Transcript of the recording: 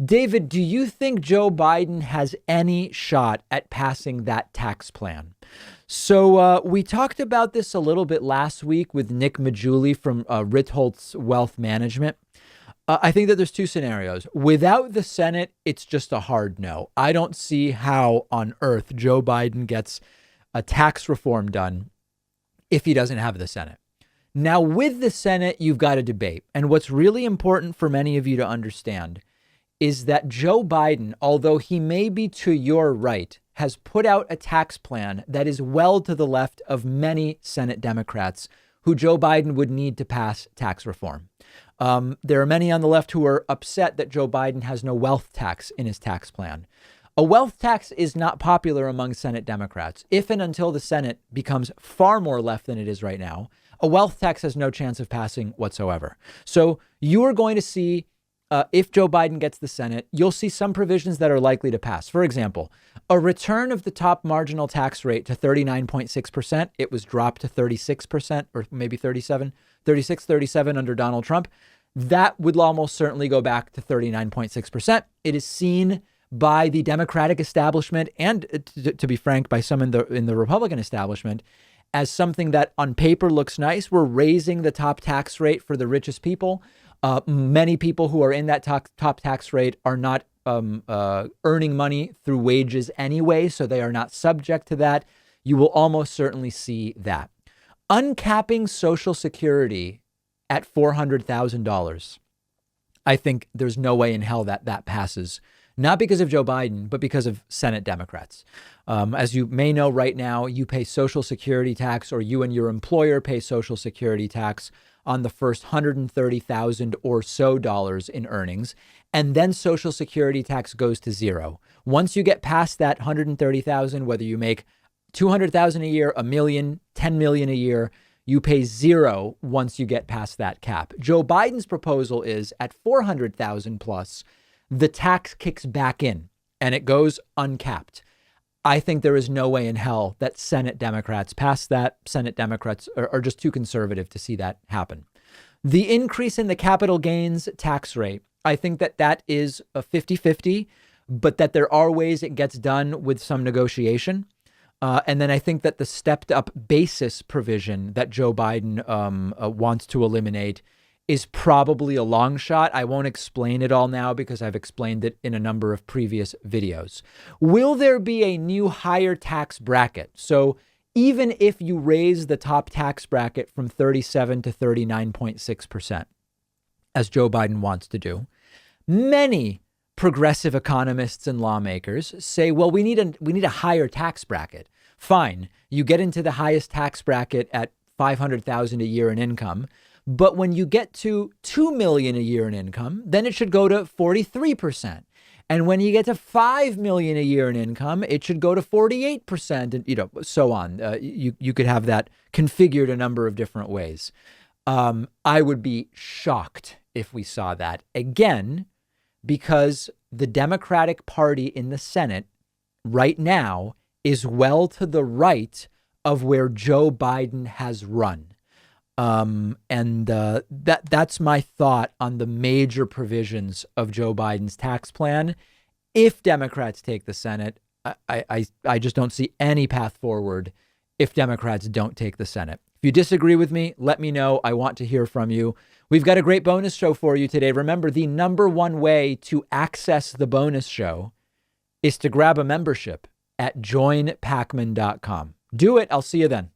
David, do you think Joe Biden has any shot at passing that tax plan? So we talked about this a little bit last week with Nick Majuli from Ritholtz Wealth Management. I think that there's two scenarios. Without the Senate, it's just a hard no. I don't see how on earth Joe Biden gets a tax reform done if he doesn't have the Senate. Now, with the Senate, you've got a debate. And what's really important for many of you to understand is that Joe Biden, although he may be to your right, has put out a tax plan that is well to the left of many Senate Democrats who Joe Biden would need to pass tax reform. There are many on the left who are upset that Joe Biden has no wealth tax in his tax plan. A wealth tax is not popular among Senate Democrats. If and until the Senate becomes far more left than it is right now, a wealth tax has no chance of passing whatsoever. So you are going to see, if Joe Biden gets the Senate, you'll see some provisions that are likely to pass. For example, a return of the top marginal tax rate to 39.6%. It was dropped to 36% or maybe 36, 37 under Donald Trump. That would almost certainly go back to 39.6%. It is seen by the Democratic establishment and, to be frank, by some in the Republican establishment as something that on paper looks nice. We're raising the top tax rate for the richest people. Many people who are in that top tax rate are not earning money through wages anyway, so they are not subject to that. You will almost certainly see that. Uncapping Social Security at $400,000. I think there's no way in hell that that passes. Not because of Joe Biden, but because of Senate Democrats. As you may know right now, you pay Social Security tax, or you and your employer pay Social Security tax on the first $130,000 or so in earnings. And then Social Security tax goes to zero. Once you get past that $130,000, whether you make $200,000 a year, $1 million, $10 million a year, you pay zero once you get past that cap. Joe Biden's proposal is at $400,000 plus, the tax kicks back in and it goes uncapped. I think there is no way in hell that Senate Democrats pass that. Senate Democrats are just too conservative to see that happen. The increase in the capital gains tax rate, I think that that is a 50-50, but that there are ways it gets done with some negotiation. And then I think that the stepped up basis provision that Joe Biden wants to eliminate is probably a long shot. I won't explain it all now because I've explained it in a number of previous videos. Will there be a new higher tax bracket? So even if you raise the top tax bracket from 37 to 39.6%, as Joe Biden wants to do, many progressive economists and lawmakers say, well, we need a higher tax bracket. Fine. You get into the highest tax bracket at $500,000 a year in income. But when you get to $2 million a year in income, then it should go to 43%. And when you get to $5 million a year in income, it should go to 48%, and so on. You could have that configured a number of different ways. I would be shocked if we saw that again, because the Democratic Party in the Senate right now is well to the right of where Joe Biden has run. That's my thought on the major provisions of Joe Biden's tax plan. If Democrats take the Senate, I just don't see any path forward if Democrats don't take the Senate. If you disagree with me, let me know. I want to hear from you. We've got a great bonus show for you today. Remember, the number one way to access the bonus show is to grab a membership at joinpakman.com. Do it. I'll see you then.